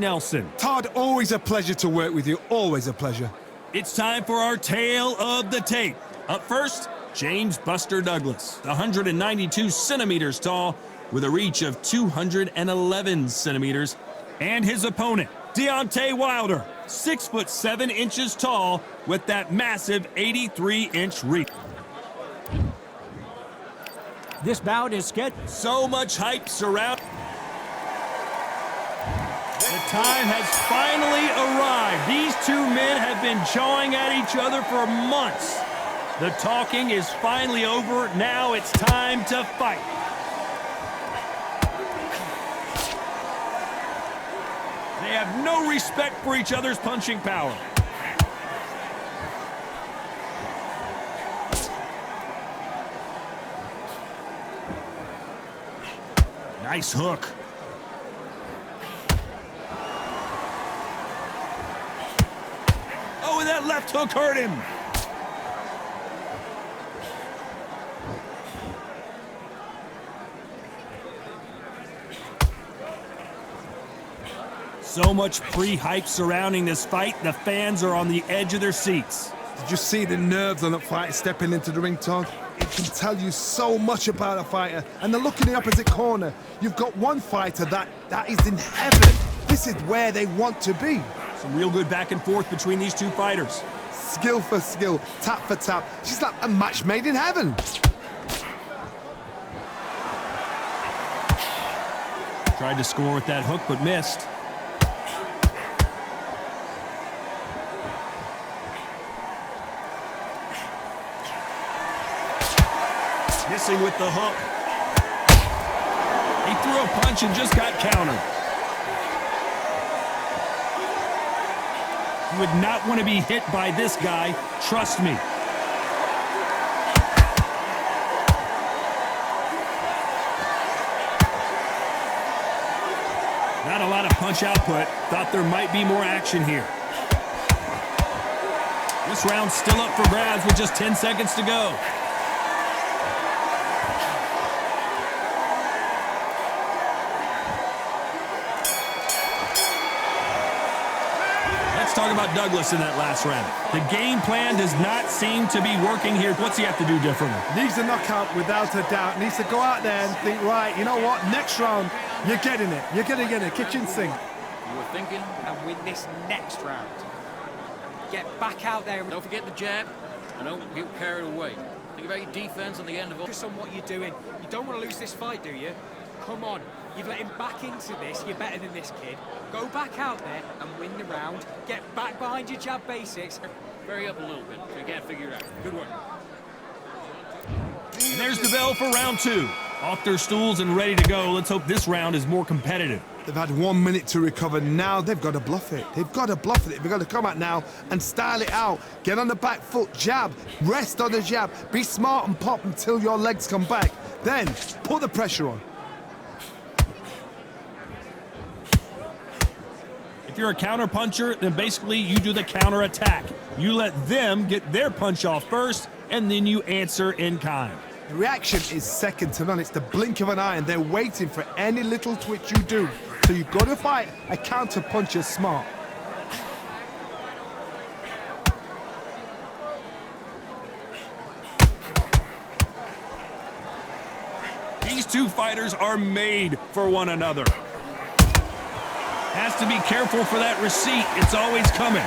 Nelson. Todd, always a pleasure to work with you. Always a pleasure. It's time for our tale of the tape. Up first, James Buster Douglas, 192 centimeters tall with a reach of 211 centimeters. And his opponent, Deontay Wilder, 6'7" tall with that massive 83-inch reach. This bout is scheduled. So much hype surround. The time has finally arrived. These two men have been jawing at each other for months. The talking is finally over. Now it's time to fight. They have no respect for each other's punching power. Nice hook. Oh, and that left hook hurt him. So much pre-hype surrounding this fight, the fans are on the edge of their seats. Did you see the nerves on that fight stepping into the ring, Todd? It can tell you so much about a fighter. And the look in the opposite corner, you've got one fighter that is in heaven. This is where they want to be. Some real good back and forth between these two fighters. Skill for skill, tap for tap. She's like a match made in heaven. Tried to score with that hook, but missed. Missing with the hook. He threw a punch and just got countered. You would not want to be hit by this guy, trust me. Not a lot of punch output. Thought there might be more action here. This round's still up for grabs with just 10 seconds to go. Let's talk about Douglas in that last round. The game plan does not seem to be working here. What's he have to do differently? Needs a knockout without a doubt. Needs to go out there and think, right, you know what, next round, you're getting it. You're going to get it, kitchen sink. You were thinking, And win this next round. Get back out there. don't forget the jab, and don't get carried away. Think about your defense on the end of all. Focus on what you're doing. You don't want to lose this fight, do you? Come on. You've let him back into this. You're better than this kid. Go back out there and win the round. Get back behind your jab basics. Vary up a little bit, so you can't figure it out. Good work. And there's the bell for round two. Off their stools and ready to go. Let's hope this round is more competitive. They've had 1 minute to recover. Now they've got to bluff it. They've got to bluff it. They've got to come out now and style it out. Get on the back foot, jab, rest on the jab. Be smart and pop until your legs come back. Then put the pressure on. If you're a counter puncher, then basically you do the counter attack. You let them get their punch off first, and then you answer in kind. The reaction is second to none. It's the blink of an eye, and they're waiting for any little twitch you do. So you've got to fight a counter puncher smart. These two fighters are made for one another. Has to be careful for that receipt. It's always coming.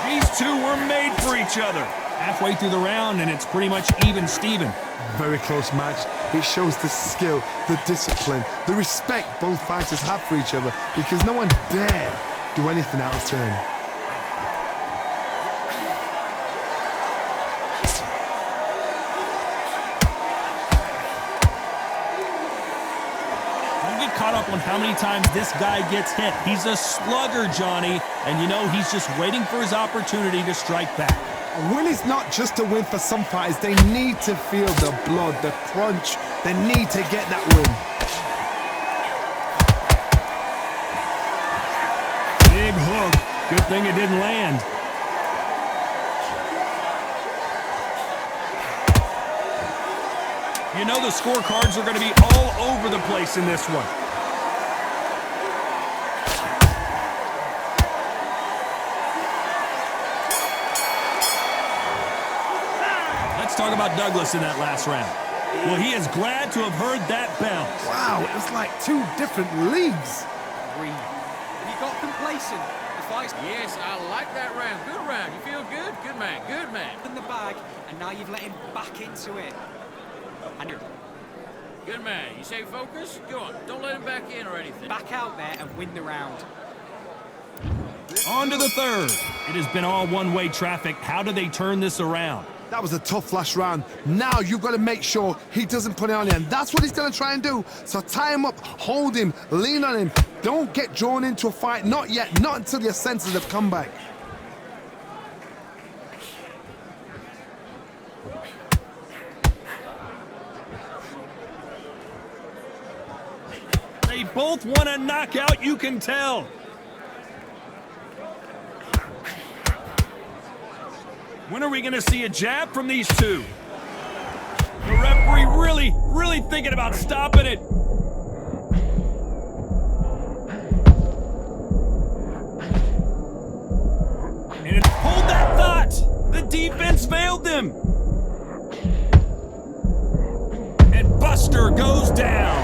These two were made for each other. Halfway through the round, and it's pretty much even Steven. Very close match. It shows the skill, the discipline, the respect both fighters have for each other, because no one dare do anything out of turn. Caught up on how many times this guy gets hit. He's a slugger, Johnny, and you know he's just waiting for his opportunity to strike back. A win is not just a win for some fighters. They need to feel the blood, the crunch. They need to get that win. Big hook. Good thing it didn't land. You know the scorecards are going to be all over the place in this one. Let's talk about Douglas in that last round. Well, he is glad to have heard that bell. Wow, it was like two different leagues. Breathe. You got complacent. The fight's Yes, I like that round. Good round. You feel good? Good man. Good man. in the bag, and now you've let him back into it. And you're Good man. You say focus? Go on. Don't let him back in or anything. back out there and win the round. On to the third. It has been all one-way traffic. How do they turn this around? That was a tough last round. Now you've got to make sure he doesn't put it on you, and that's what he's going to try and do. So tie him up, hold him, lean on him. Don't get drawn into a fight. Not yet. Not until your senses have come back. They both want a knockout, you can tell. When are we going to see a jab from these two? The referee really thinking about stopping it. And hold that thought. The defense failed them. And Buster goes down.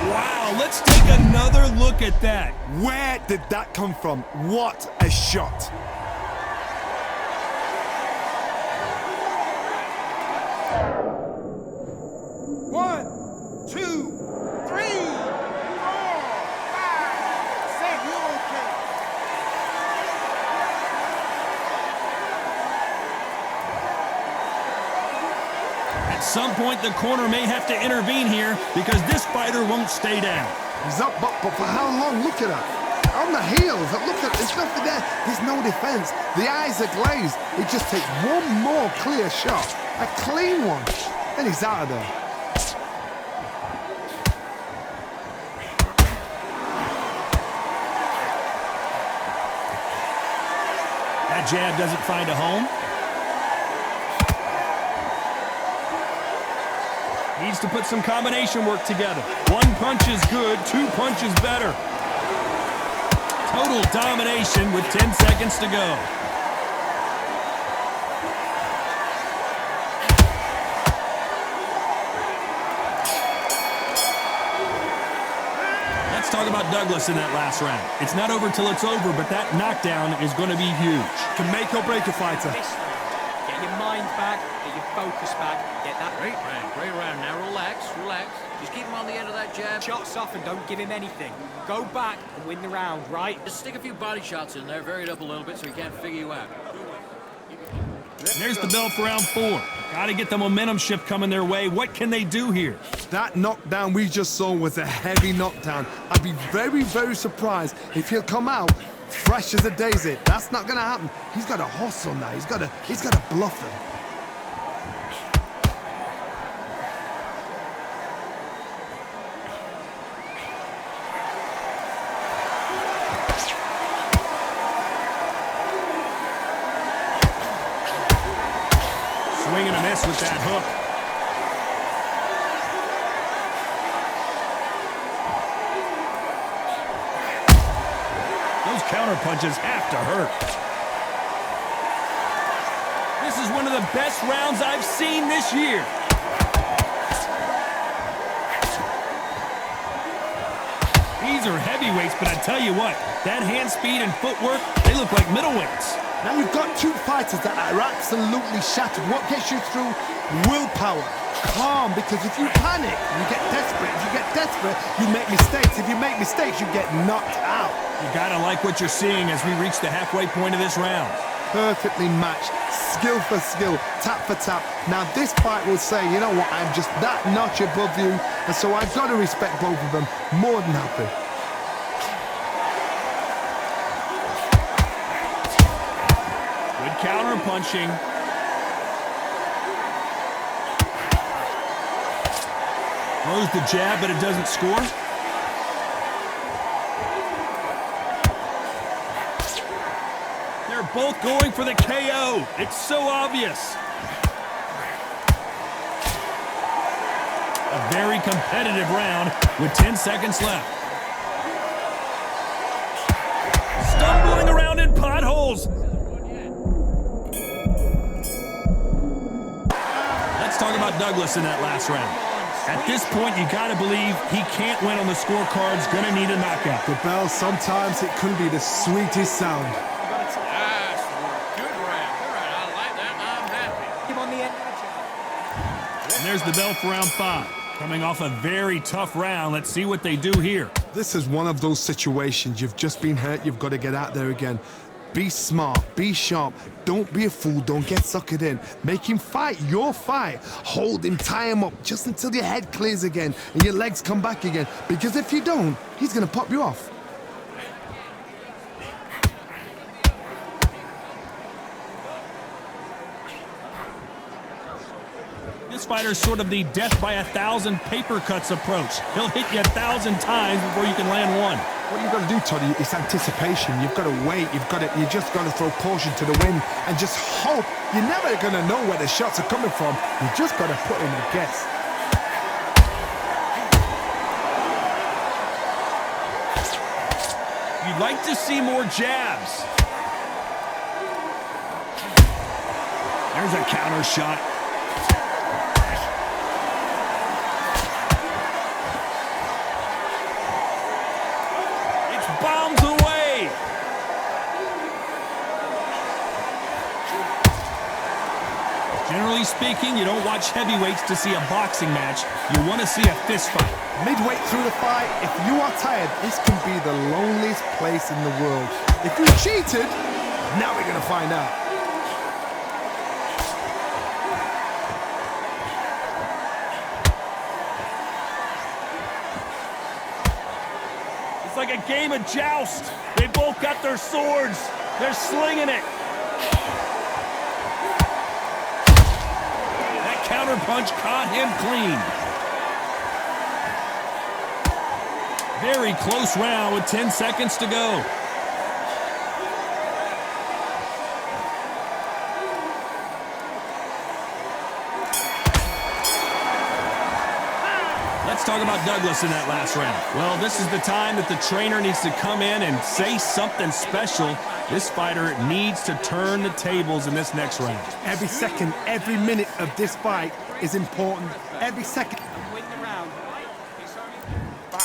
Wow, let's take another look at that. Where did that come from? What a shot. One, two, three, 4, 5, 6. You okay? At some point, the corner may have to intervene here because this fighter won't stay down. He's up, but for how long? Look at that. On the heels, look at, there's nothing there. There's no defense. The eyes are glazed. It just takes one more clear shot. A clean one. Then he's out of there. That jab doesn't find a home. Needs to put some combination work together. One punch is good, two punches better. Total domination with 10 seconds to go. Let's talk about Douglas in that last round. It's not over till it's over, but that knockdown is going to be huge. Can make or break a fighter. This round, get your mind back, get your focus back, get that Great round. Great round. Now relax. Relax. Just keep him on the end of that jab. shots off and don't give him anything. Go back and win the round, right? Just stick a few body shots in there. Vary it up a little bit so he can't figure you out. There's the bell for round 4. Got to get the momentum shift coming their way. What can they do here? That knockdown we just saw was a heavy knockdown. I'd be very, very surprised if he'll come out fresh as a daisy. That's not going to happen. He's got to hustle now. He's got to bluff him. Swing and a miss with that hook. Those counter punches have to hurt. This is one of the best rounds I've seen this year. These are heavyweights, but I tell you what, that hand speed and footwork, they look like middleweights. Now you've got two fighters that are absolutely shattered. What gets you through? Willpower. Calm, because if you panic, you get desperate. If you get desperate, you make mistakes. If you make mistakes, you get knocked out. You gotta like what you're seeing as we reach the halfway point of this round. Perfectly matched, skill for skill, tap for tap. Now this fight will say, you know what, I'm just that notch above you, and so I've got to respect both of them. More than happy. Good counter punching. Throws the jab, but it doesn't score. They're both going for the KO. It's so obvious. A very competitive round with 10 seconds left. Stumbling around in potholes. Let's talk about Douglas in that last round. At this point, you gotta believe he can't win on the scorecards, gonna need a knockout. The bell, sometimes it can be the sweetest sound. That's good round. Good round. I like that. I'm happy. Him on the end of the jab. And there's the bell for round 5. Coming off a very tough round, let's see what they do here. This is one of those situations. You've just been hurt. You've got to get out there again. Be smart. Be sharp. Don't be a fool. Don't get suckered in. Make him fight your fight. Hold him. Tie him up just until your head clears again and your legs come back again. Because if you don't, he's going to pop you off. This fighter's sort of the death by 1,000 paper cuts approach. He'll hit you 1,000 times before you can land one. What you've got to do, Toddy, is anticipation. You've got to wait. You just got to throw caution to the wind and just hope. You're never going to know where the shots are coming from. You just got to put in a guess. You'd like to see more jabs. There's a counter shot. Bombs away. Generally speaking, you don't watch heavyweights to see a boxing match. You want to see a fist fight. Midway through the fight, if you are tired, this can be the loneliest place in the world. If you cheated, now we're going to find out. It's like a game of joust. They both got their swords. They're slinging it. That counter punch caught him clean. Very close round with 10 seconds to go. Let's talk about Douglas in that last round. Well, this is the time that the trainer needs to come in and say something special. This fighter needs to turn the tables in this next round. Every second, every minute of this fight is important. Every second. Win the round.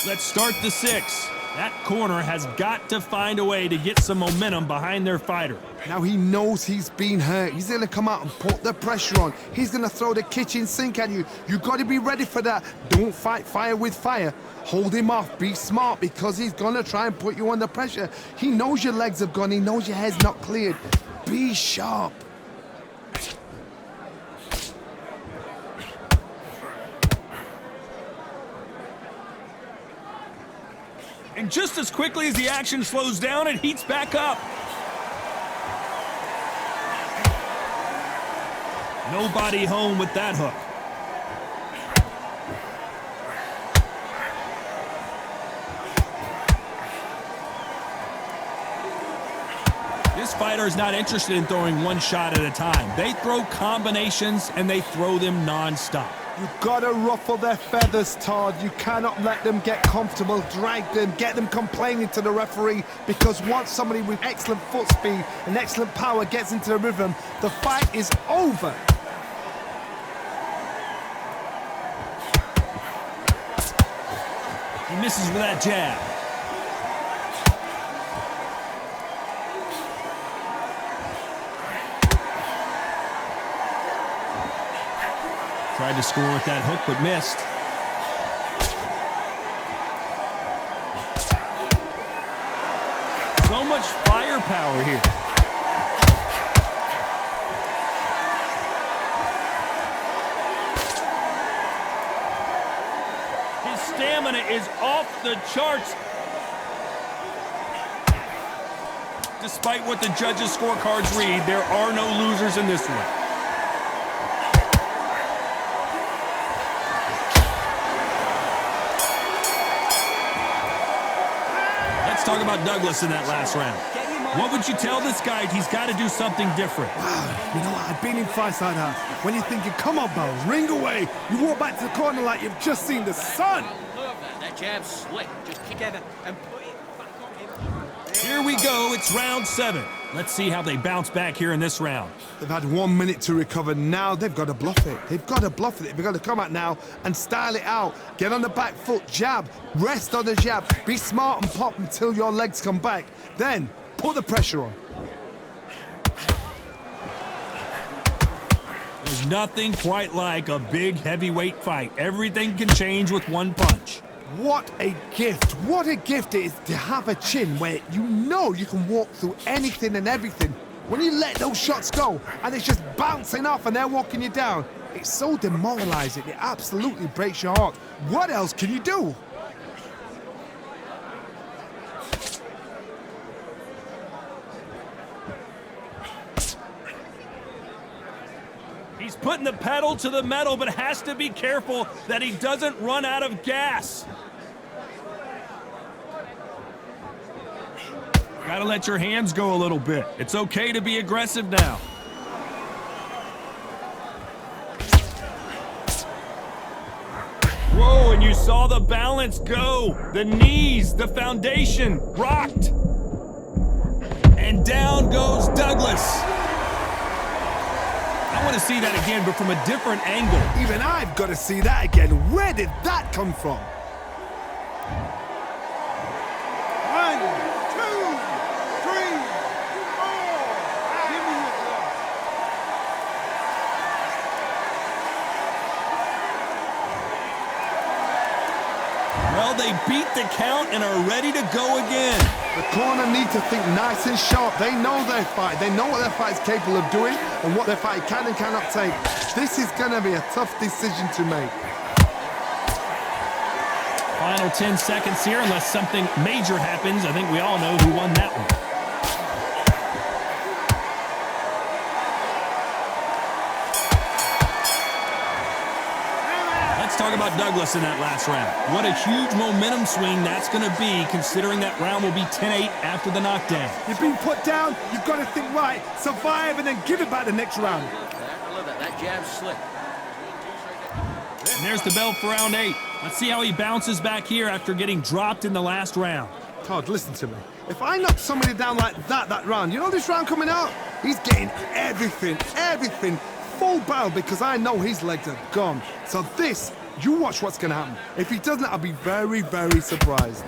Let's start the 6. That corner has got to find a way to get some momentum behind their fighter. Now he knows he's been hurt. He's going to come out and put the pressure on. He's going to throw the kitchen sink at you. You got to be ready for that. Don't fight fire with fire. Hold him off. Be smart because he's going to try and put you under pressure. He knows your legs have gone. He knows your head's not cleared. Be sharp. And just as quickly as the action slows down, it heats back up. Nobody home with that hook. This fighter is not interested in throwing one shot at a time. They throw combinations and they throw them non-stop. You gotta ruffle their feathers, Todd. You cannot let them get comfortable, drag them, get them complaining to the referee, because once somebody with excellent foot speed and excellent power gets into the rhythm, the fight is over. He misses with that jab. Tried to score with that hook, but missed. So much firepower here. His stamina is off the charts. Despite what the judges' scorecards read, there are no losers in this one. Talk about Douglas in that last round. What would you tell this guy? He's got to do something different. You know what? I've been in fights like that. When you're thinking, come on, Bells, ring away. You walk back to the corner like you've just seen the sun. Love that. That jab's slick. Just keep Together and put it back on him. Here we go. It's round 7. Let's see how they bounce back here in this round. They've had 1 minute to recover. Now they've got to bluff it. They've got to bluff it. They've got to come out now and style it out. Get on the back foot, jab, rest on the jab. Be smart and pop until your legs come back. Then put the pressure on. There's nothing quite like a big heavyweight fight. Everything can change with one punch. What a gift. What a gift it is to have a chin where you know you can walk through anything and everything. When you let those shots go and it's just bouncing off and they're walking you down, it's so demoralizing. It absolutely breaks your heart. What else can you do? He's putting the pedal to the metal, but has to be careful that he doesn't run out of gas. Gotta let your hands go a little bit. It's okay to be aggressive now. Whoa, and you saw the balance go. The knees, the foundation, rocked. And down goes Douglas. I want to see that again, but from a different angle. Even I've got to see that again. Where did that come from? 1, 2, 3, 4. Give me your glove. Well, they beat the count and are ready to go again. The corner need to think nice and sharp. They know their fight. They know what their fight is capable of doing and what their fight can and cannot take. This is going to be a tough decision to make. Final 10 seconds here, unless something major happens. I think we all know who won that one. Let's talk about Douglas in that last round. What a huge momentum swing that's going to be, considering that round will be 10-8 after the knockdown. You've been put down, you've got to think right, survive, and then give it back the next round. I love that. That jab's slick. And there's the bell for round 8. Let's see how he bounces back here after getting dropped in the last round. Todd, listen to me. If I knock somebody down like that round, you know this round coming out? He's getting everything, full barrel, because I know his legs are gone. So this, you watch what's going to happen. If he doesn't, I'll be very, very surprised.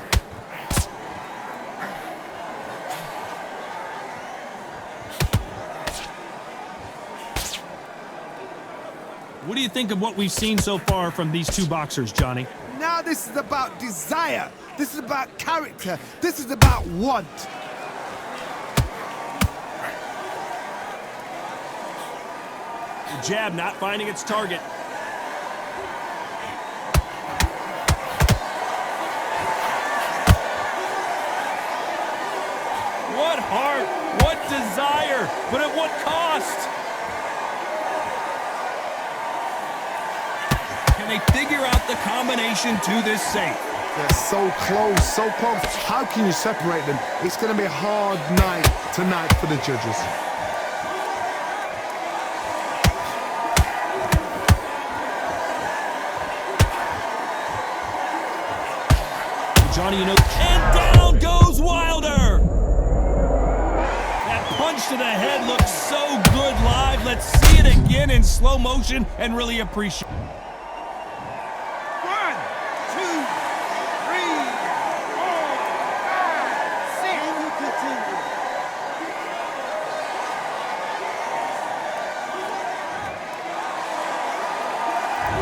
What do you think of what we've seen so far from these two boxers, Johnny? Now this is about desire. This is about character. This is about want. The jab not finding its target. What heart, what desire, but at what cost? Can they figure out the combination to this safe? They're so close, so close. How can you separate them? It's going to be a hard night tonight for the judges. Johnny, you know, and down goes Wilder! That punch to the head looks so good live. Let's see it again in slow motion and really appreciate it. 1, 2, 3, 4, 5, 6.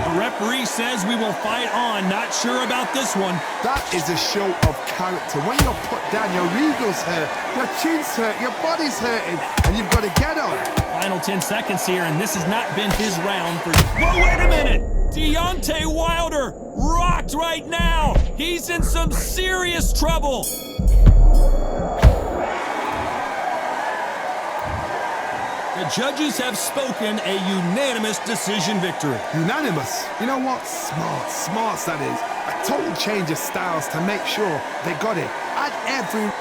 The referee says we will fight on. Not sure about this one. That is a show of character. When you're put down, your eagle's hurt, your chin's hurt, your body's hurting, and you've got to get up. Final 10 seconds here, and this has not been his round for... Whoa, wait a minute! Deontay Wilder rocked right now! He's in some serious trouble! The judges have spoken, a unanimous decision victory. Unanimous. You know what? Smart that is. A total change of styles to make sure they got it. At every...